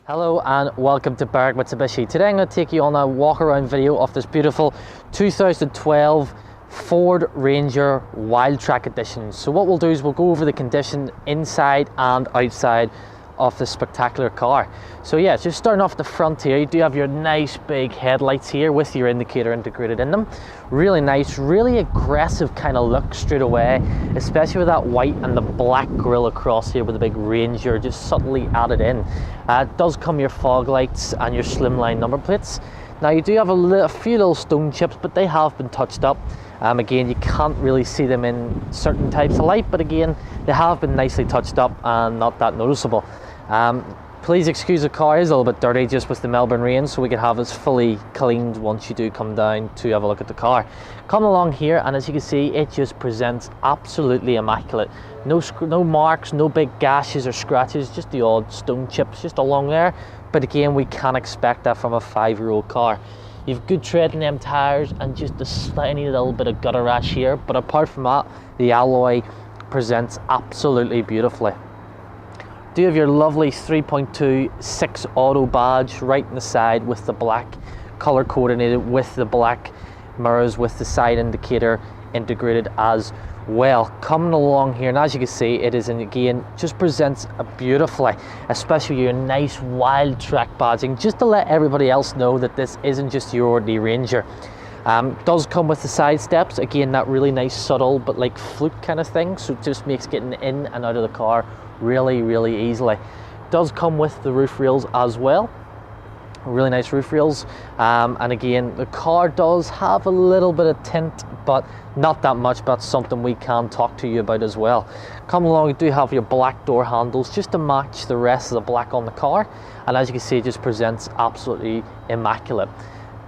Hello and welcome to Barrack Mitsubishi. Today I'm going to take you on a walk around video of this beautiful 2012 Ford Ranger Wildtrak edition. So what we'll do is we'll go over the condition inside and outside of this spectacular car. So yeah, just starting off the front here, you do have your nice big headlights here with your indicator integrated in them. Really nice, really aggressive kind of look straight away, especially with that white and the black grille across here with the big Ranger just subtly added in. It does come your fog lights and your slimline number plates. Now you do have a few little stone chips, but they have been touched up. Again, you can't really see them in certain types of light, but again, they have been nicely touched up and not that noticeable. Please excuse the car is a little bit dirty just with the Melbourne rain, so we can have it fully cleaned once you do come down to have a look at the car. Come along here, and as you can see, it just presents absolutely immaculate. No marks, no big gashes or scratches, just the odd stone chips just along there. But again, we can't expect that from a 5-year-old car. You've good tread in them tyres and just a tiny little bit of gutter rash here, but apart from that, the alloy presents absolutely beautifully. Do have your lovely 3.2 6 auto badge right in the side with the black color coordinated with the black mirrors with the side indicator integrated as well. Coming along here, and as you can see, it is again just presents beautifully, especially your nice Wildtrak badging, just to let everybody else know that this isn't just your ordinary Ranger. Does come with the side steps, again that really nice subtle but like fluke kind of thing, so it just makes getting in and out of the car really easily. Does come with the roof rails as well, really nice roof rails, and again the car does have a little bit of tint, but not that much. But that's something we can talk to you about as well. Come along, you do have your black door handles just to match the rest of the black on the car, and as you can see, it just presents absolutely immaculate.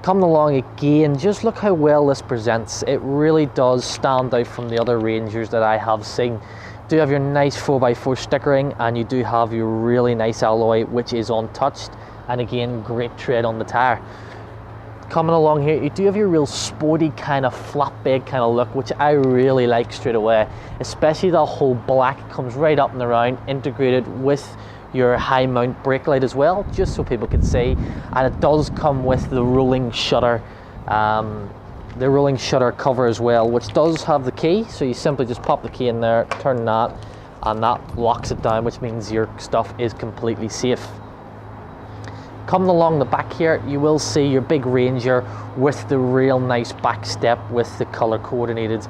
Coming along again, just look how well this presents. It really does stand out from the other Rangers that I have seen. Do have your nice 4x4 stickering, and you do have your really nice alloy which is untouched, and again great tread on the tire. Coming along here, you do have your real sporty kind of flatbed kind of look, which I really like straight away, especially the whole black comes right up and around, integrated with your high mount brake light as well, just so people can see. And it does come with the rolling shutter cover as well, which does have the key, so you simply just pop the key in there, turn that, and that locks it down, which means your stuff is completely safe. Coming along the back here, you will see your big Ranger with the real nice back step with the color coordinated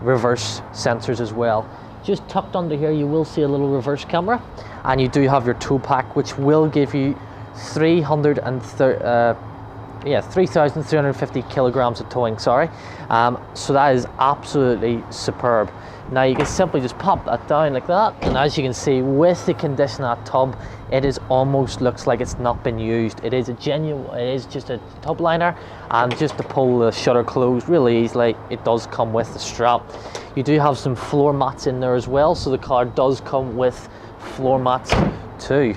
reverse sensors as well. Just tucked under here, you will see a little reverse camera, and you do have your tow pack, which will give you 3,350 kilograms of towing, so that is absolutely superb. Now you can simply just pop that down like that, and as you can see with the condition of that tub, it is almost looks like it's not been used. It is just a tub liner, and just to pull the shutter closed really easily, it does come with the strap. You do have some floor mats in there as well, so the car does come with floor mats too.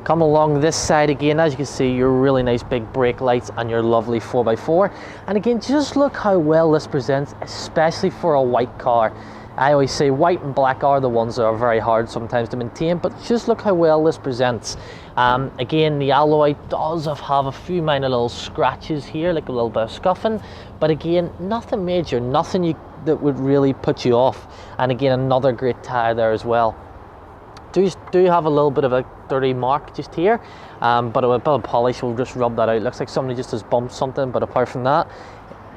Come along this side again, as you can see, your really nice big brake lights and your lovely 4x4. And again, just look how well this presents, especially for a white car. I always say white and black are the ones that are very hard sometimes to maintain, but just look how well this presents. Again, the alloy does have a few minor little scratches here, like a little bit of scuffing, but again, nothing major, nothing that would really put you off. And again, another great tire there as well. Do have a little bit of a dirty mark just here, but a bit of polish will just rub that out. Looks like somebody just has bumped something, but apart from that,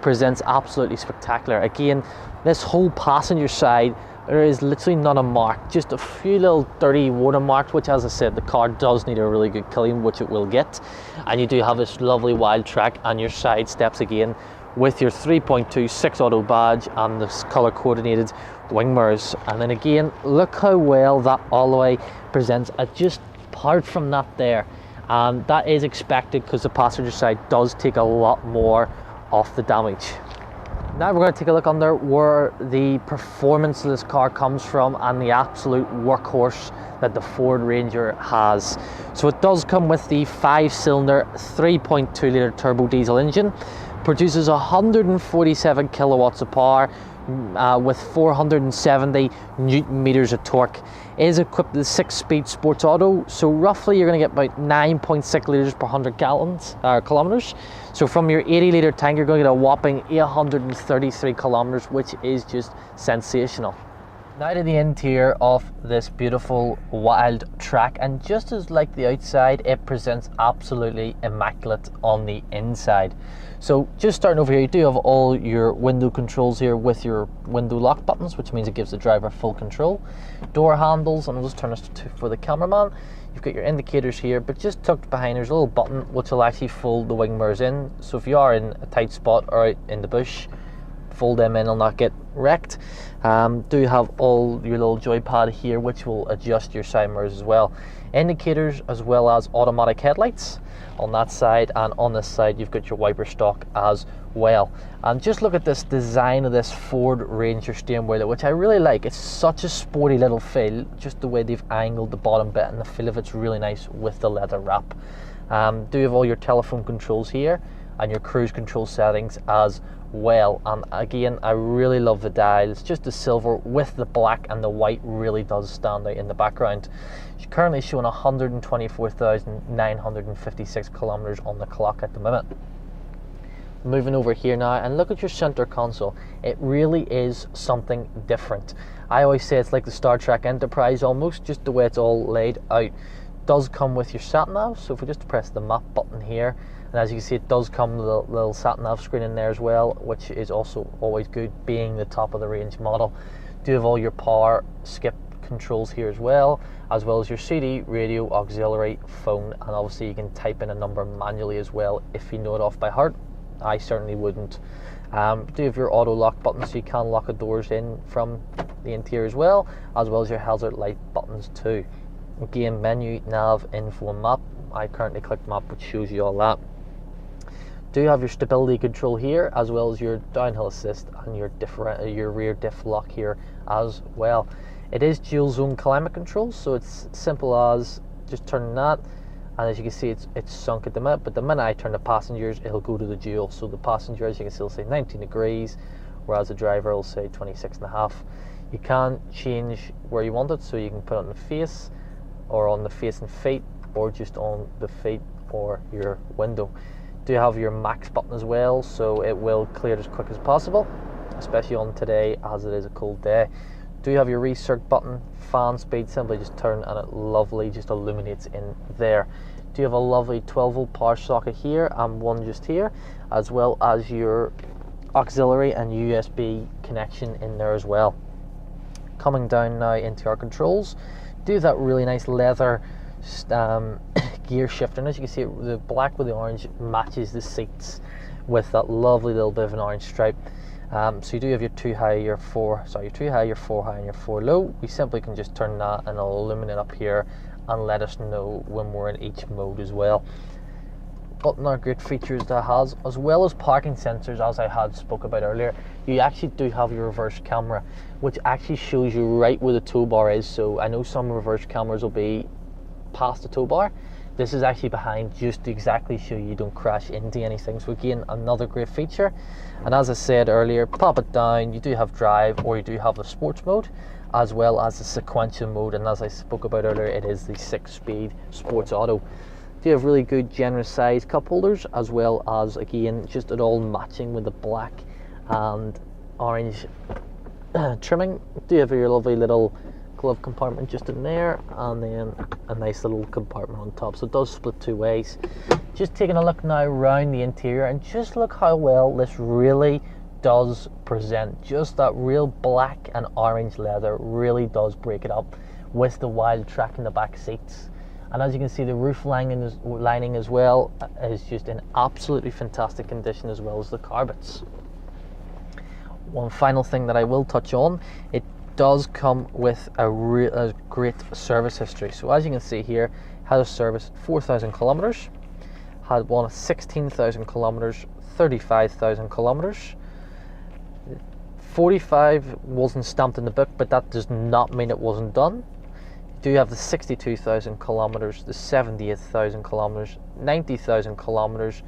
presents absolutely spectacular. Again, this whole passenger side, there is literally not a mark, just a few little dirty watermarks, which, as I said, the car does need a really good clean, which it will get. And you do have this lovely Wildtrak and your side steps again with your 3.2 6 auto badge and this color coordinated wing mirrors. And then again, look how well that alloy presents. Just apart from that there, that is expected because the passenger side does take a lot more off the damage. Now we're going to take a look under where the performance of this car comes from and the absolute workhorse that the Ford Ranger has. So it does come with the 5-cylinder 3.2 litre turbo diesel engine, produces 147 kilowatts of power, with 470 Newton meters of torque. It is equipped with a 6-speed sports auto, so roughly you're going to get about 9.6 litres per 100 kilometers. So from your 80 litre tank, you're going to get a whopping 833 kilometers, which is just sensational. Now to the interior of this beautiful Wildtrak, and just as like the outside, it presents absolutely immaculate on the inside. So just starting over here, you do have all your window controls here with your window lock buttons, which means it gives the driver full control. Door handles, and I'll just turn this for the cameraman. You've got your indicators here, but just tucked behind there's a little button which will actually fold the wing mirrors in. So if you are in a tight spot or out in the bush, fold them in, will not get wrecked. Do have all your little joypad here, which will adjust your side mirrors as well. Indicators as well as automatic headlights on that side, and on this side you've got your wiper stock as well. And just look at this design of this Ford Ranger steering wheel, which I really like. It's such a sporty little feel, just the way they've angled the bottom bit, and the feel of it's really nice with the leather wrap. Do you have all your telephone controls here and your cruise control settings as well. And again, I really love the dial. It's just the silver with the black, and the white really does stand out in the background. It's currently showing 124,956 kilometers on the clock at the moment. Moving over here now, and look at your center console. It really is something different. I always say it's like the Star Trek Enterprise almost, just the way it's all laid out. Does come with your sat nav, so if we just press the map button here, and as you can see, it does come with a little sat nav screen in there as well, which is also always good, being the top of the range model. Do have all your power skip controls here as well as your CD, radio, auxiliary, phone, and obviously you can type in a number manually as well if you know it off by heart. I certainly wouldn't. Do have your auto lock button, so you can lock the doors in from the interior as well as your hazard light buttons too. Again, menu, nav, info, and map. I currently clicked map, which shows you all that. Do have your stability control here, as well as your downhill assist and your rear diff lock here as well. It is dual zone climate control, so it's simple as just turning that, and as you can see, it's sunk at the minute, but the minute I turn the passengers, it'll go to the dual. So the passenger, as you can see, will say 19 degrees, whereas the driver will say 26.5. You can change where you want it, so you can put it on the face, or on the face and feet, or just on the feet or your window. Do have your max button as well, so it will clear it as quick as possible, especially on today as it is a cold day. Do have your recirc button, fan speed, simply just turn and it lovely just illuminates in there. Do you have a lovely 12-volt power socket here and one just here, as well as your auxiliary and USB connection in there as well. Coming down now into our controls, do that really nice leather gear shifter, and as you can see, the black with the orange matches the seats with that lovely little bit of an orange stripe. So you do have your 2 high, your 4 high, your 4 high, and your 4 low. We simply can just turn that and it'll illuminate up here and let us know when we're in each mode as well. But another great features that has, as well as parking sensors, as I had spoke about earlier, you actually do have your reverse camera, which actually shows you right where the tow bar is. So I know some reverse cameras will be past the tow bar. This is actually behind, just to exactly show you don't crash into anything. So again, another great feature. And as I said earlier, pop it down, you do have drive, or you do have the sports mode, as well as the sequential mode. And as I spoke about earlier, it is the 6-speed sports auto. Do you have really good generous size cup holders, as well as, again, just it all matching with the black and orange trimming. Do you have your lovely little glove compartment just in there, and then a nice little compartment on top, so it does split 2 ways. Just taking a look now around the interior, and just look how well this really does present. Just that real black and orange leather really does break it up with the Wildtrak in the back seats. And as you can see, the roof lining as well is just in absolutely fantastic condition, as well as the carpets. One final thing that I will touch on, it does come with a great service history. So as you can see here, had a service 4,000 kilometers, had one at 16,000 kilometers, 35,000 kilometers. 45 wasn't stamped in the book, but that does not mean it wasn't done. You do have the 62,000 kilometers, the 78,000 kilometers, 90,000 kilometers,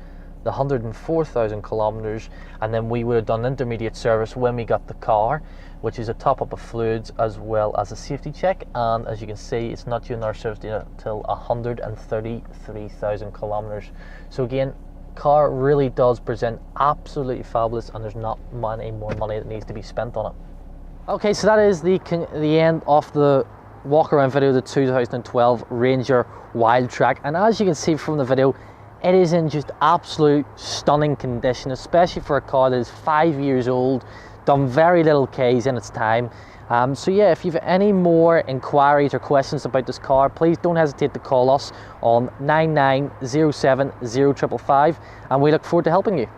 the 104,000 kilometers, and then we would have done intermediate service when we got the car, which is a top up of fluids as well as a safety check. And as you can see, it's not due in our service until 133,000 kilometers. So again, car really does present absolutely fabulous, and there's not any more money that needs to be spent on it. Okay, so that is the end of the walk around video, the 2012 Ranger Wildtrak. And as you can see from the video, it is in just absolute stunning condition, especially for a car that is 5 years old, done very little Ks in its time. So yeah, if you have any more inquiries or questions about this car, please don't hesitate to call us on 9907 0555, and we look forward to helping you.